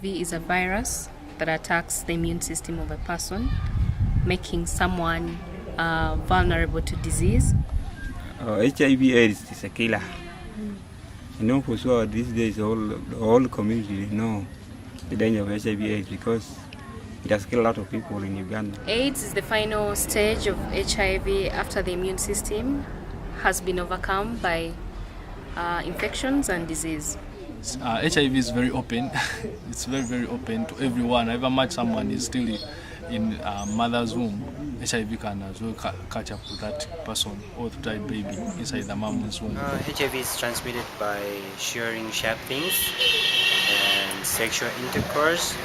HIV is a virus that attacks the immune system of a person, making someone vulnerable to disease. HIV AIDS is a killer. You know for sure these days the whole community know the danger of HIV AIDS because it has killed a lot of people in Uganda. AIDS is the final stage of HIV after the immune system has been overcome by infections and disease. HIV is very open. It's very, very open to everyone. However much someone is still in mother's womb, HIV can as well catch up with that person or to that baby inside the mom's womb. HIV is transmitted by sharing sharp things and sexual intercourse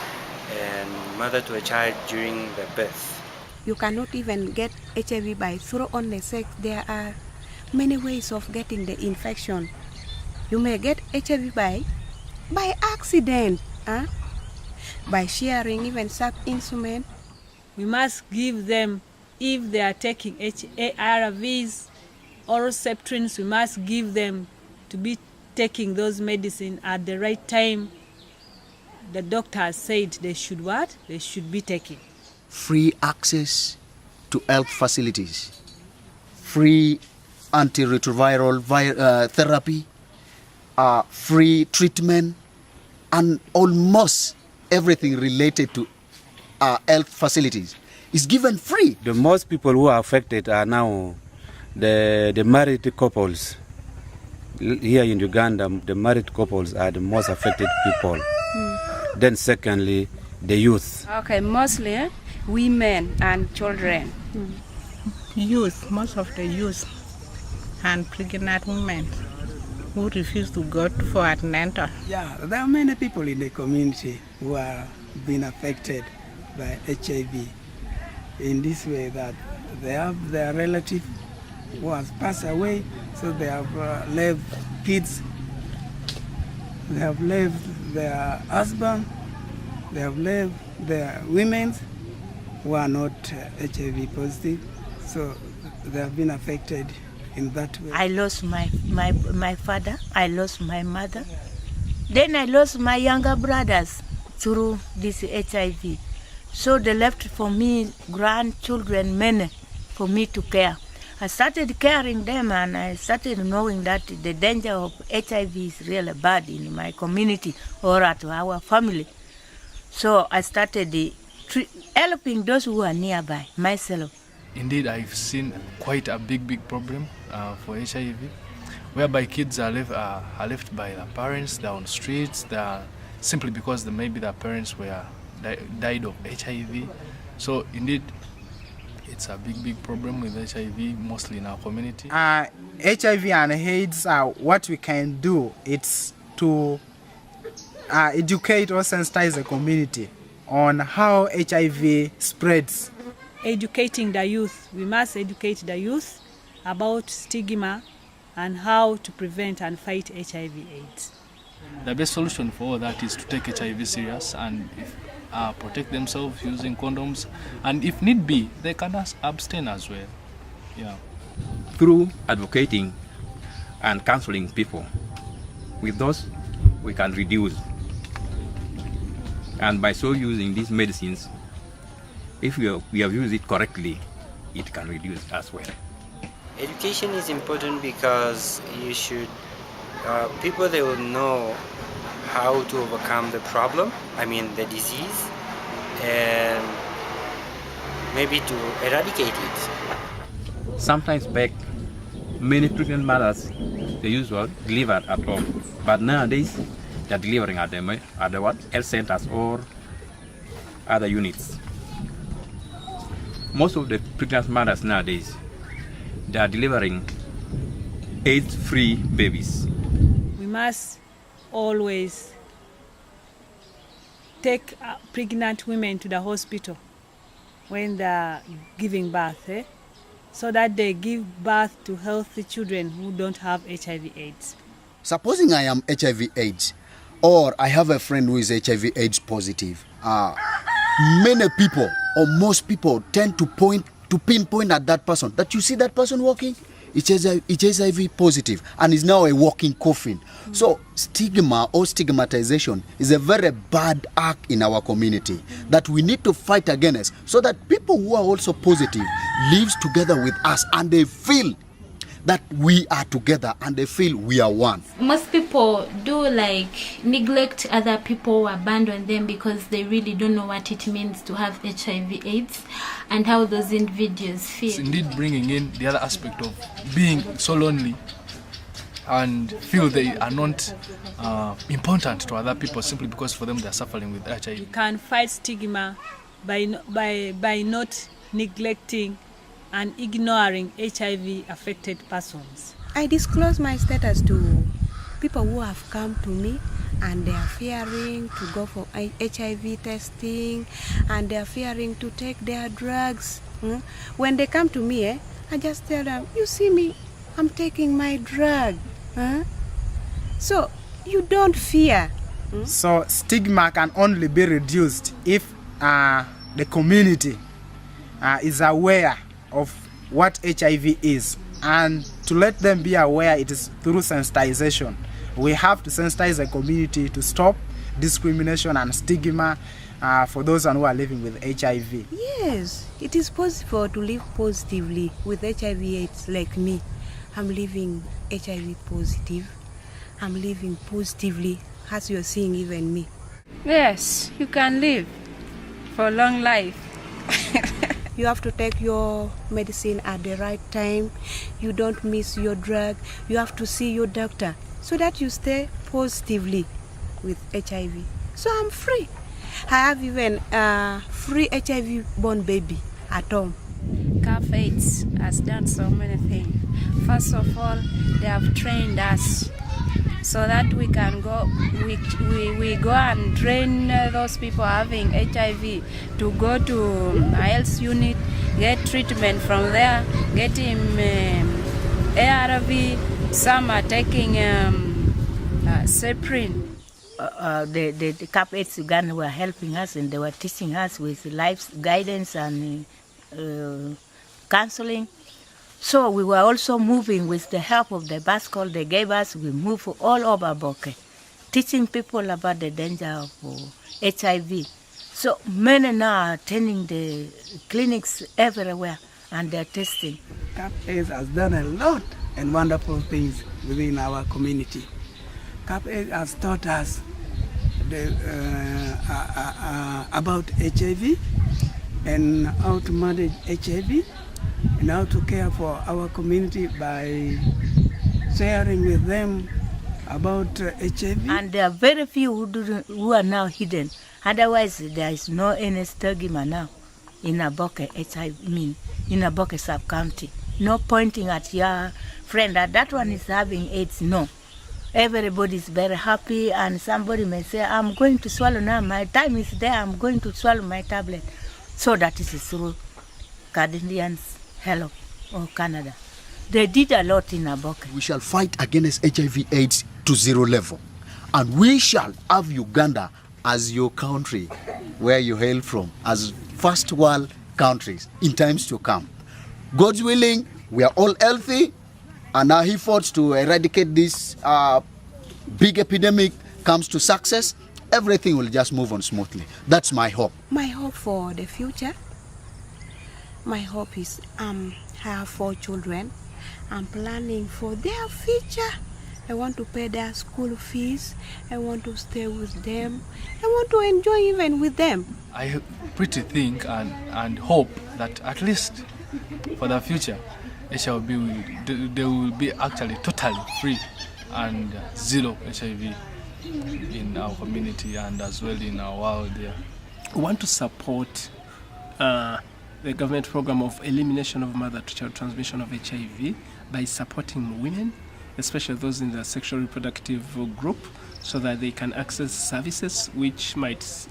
and mother to a child during the birth. You cannot even get HIV by through only sex. There are many ways of getting the infection. You may get HIV by accident, by sharing even sharp instrument. We must give them, if they are taking ARVs or Septrins, we must give them to be taking those medicine at the right time. The doctor has said they should what? They should be taking. Free access to health facilities, free antiretroviral therapy, free treatment, and almost everything related to health facilities is given free. The most people who are affected are now the married couples. Here in Uganda, the married couples are the most affected people. Then secondly, the youth. Okay, mostly women and children. Youth, most of the youth and pregnant women who refuse to go for antenatal. Yeah, there are many people in the community who are being affected by HIV in this way that they have their relative who has passed away, so they have left kids, they have left their husband, they have left their women who are not HIV positive, so they have been affected in that way. I lost my father, I lost my mother, then I lost my younger brothers through this HIV. So they left for me grandchildren, many, for me to care. I started caring them and I started knowing that the danger of HIV is really bad in my community or at our family. So I started helping those who are nearby, myself. Indeed, I've seen quite a big problem for HIV, whereby kids are left by their parents, they're on streets, they're simply because maybe their parents died of HIV. So indeed, it's a big problem with HIV, mostly in our community. HIV and AIDS, what we can do, it's to educate or sensitize the community on how HIV spreads. Educating the youth. We must educate the youth about stigma and how to prevent and fight HIV/AIDS. The best solution for all that is to take HIV serious and protect themselves using condoms, and if need be, they can abstain as well. Yeah. Through advocating and counseling people, with those we can reduce. And by so using these medicines, if we have used it correctly, it can reduce as well. Education is important because you should, people they will know how to overcome the problem, the disease, and maybe to eradicate it. Sometimes back, many pregnant mothers, they usually deliver at home, but nowadays they're delivering at the health centers or other units. Most of the pregnant mothers nowadays, they are delivering AIDS-free babies. We must always take pregnant women to the hospital when they're giving birth, so that they give birth to healthy children who don't have HIV/AIDS. Supposing I am HIV/AIDS, or I have a friend who is HIV/AIDS positive, many people or most people tend to pinpoint at that person, that you see that person walking, is HIV positive and is now a walking coffin. So stigma or stigmatization is a very bad act in our community that we need to fight against, so that people who are also positive lives together with us and they feel that we are together and they feel we are one. Most people do neglect other people, abandon them because they really don't know what it means to have HIV AIDS and how those individuals feel. It's indeed bringing in the other aspect of being so lonely and feel they are not important to other people simply because for them they are suffering with HIV. You can fight stigma by not neglecting and ignoring HIV-affected persons. I disclose my status to people who have come to me and they are fearing to go for HIV testing and they are fearing to take their drugs. When they come to me, I just tell them, you see me, I'm taking my drug. So you don't fear. So stigma can only be reduced if the community is aware of what HIV is, and to let them be aware, it is through sensitization. We have to sensitize the community to stop discrimination and stigma for those who are living with HIV. Yes, it is possible to live positively with HIV/AIDS like me. I'm living HIV positive. I'm living positively, as you're seeing even me. Yes, you can live for a long life. You have to take your medicine at the right time. You don't miss your drug. You have to see your doctor so that you stay positively with HIV. So I'm free. I have even a free HIV-born baby at home. CAF AIDS has done so many things. First of all, they have trained us so that we can go, we go and train those people having HIV to go to a health unit, get treatment from there, get him ARV, some are taking Seprin. The CAF AIDS Uganda were helping us and they were teaching us with life guidance and counseling. So we were also moving with the help of the bicycle they gave us. We moved all over Boke, teaching people about the danger of HIV. So many now are attending the clinics everywhere and they're testing. CAF AIDS has done a lot and wonderful things within our community. CAF AIDS has taught us about HIV and how to manage HIV and how to care for our community by sharing with them about HIV. And there are very few who are now hidden. Otherwise, there is no any stigma now in Aboke in Aboke sub-county. No pointing at your friend that one is having AIDS, no. Everybody is very happy and somebody may say, I'm going to swallow now, my time is there, I'm going to swallow my tablet. So that is through Canadians Hello or Canada. They did a lot in Aboke. We shall fight against HIV/AIDS to zero level, and we shall have Uganda as your country, where you hail from, as first world countries in times to come. God's willing, we are all healthy, and our efforts to eradicate this big epidemic comes to success. Everything will just move on smoothly. That's my hope. My hope for the future. My hope is I have 4 children. I'm planning for their future. I want to pay their school fees. I want to stay with them. I want to enjoy even with them. I pretty think and hope that at least for the future, they will be actually totally free and zero HIV in our community and as well in our world there. We want to support the government program of elimination of mother-to-child transmission of HIV by supporting women, especially those in the sexual reproductive group, so that they can access services which might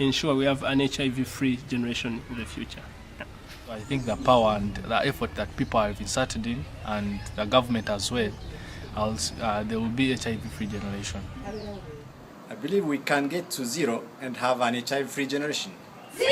ensure we have an HIV-free generation in the future. Yeah. I think the power and the effort that people have inserted in, and the government as well, there will be HIV-free generation. I believe we can get to zero and have an HIV-free generation. Zero!